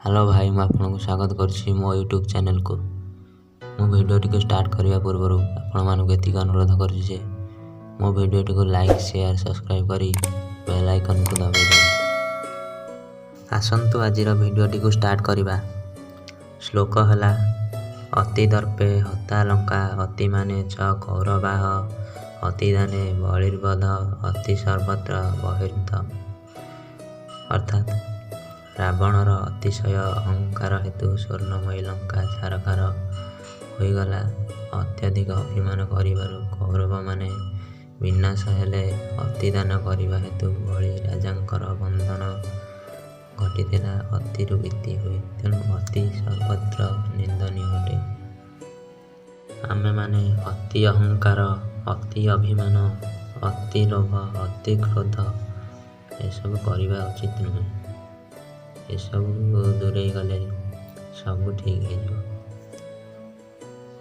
Hello भाई, ମୁଁ ଆପଣଙ୍କୁ ସ୍ୱାଗତ କରୁଛି ମୋ ୟୁଟ୍ୟୁବ୍ ଚ୍ୟାନେଲ୍କୁ। ମୋ ଭିଡ଼ିଓଟିକୁ ଷ୍ଟାର୍ଟ କରିବା ପୂର୍ବରୁ ଆପଣମାନଙ୍କୁ ଏତିକି ଅନୁରୋଧ କରୁଛି ଯେ ମୋ ଭିଡ଼ିଓଟିକୁ ଲାଇକ୍, ସେୟାର, ସବସ୍କ୍ରାଇବ୍ କରି ବେଲ୍ ଆଇକନ୍କୁ ଦବାଇ ଦିଅନ୍ତୁ। ଆସନ୍ତୁ ଆଜିର ଭିଡ଼ିଓଟିକୁ ଷ୍ଟାର୍ଟ କରିବା। ଶ୍ଲୋକ ହେଲା ଅତି ଦର୍ପେ ହତା ଲଙ୍କା ଅତିମାନେ ଚ କୌରବାଃ ଅତିଦାନେ ବଳିର୍ବଧ ଅତି ସର୍ବତ୍ର ବହିର୍ତ୍ତମ। ଅର୍ଥାତ୍ ରାବଣର ଅତିଶୟ ଅହଙ୍କାର ହେତୁ ସ୍ୱର୍ଣ୍ଣମୟୀ ଲଙ୍କା ଛାରଖାର ହୋଇଗଲା। ଅତ୍ୟଧିକ ଅଭିମାନ କରିବାରୁ କୌରବମାନେ ବିନାଶ ହେଲେ। ଅତିଦାନ କରିବା ହେତୁ ବଳି ରାଜାଙ୍କର ବନ୍ଧନ ଘଟିଥିଲା। ଅତିରୁ ଇତି ହୁଏ, ତେଣୁ ଅତି ସର୍ବତ୍ର ନିନ୍ଦନୀୟ ଅଟେ। ଆମେମାନେ ଅତି ଅହଙ୍କାର, ଅତି ଅଭିମାନ, ଅତି ଲୋଭ, ଅତି କ୍ରୋଧ ଏସବୁ କରିବା ଉଚିତ ନୁହେଁ। ଏସବୁ ଦୂରେଇ ଗଲେ ସବୁ ଠିକ୍ ହେଇଯିବ।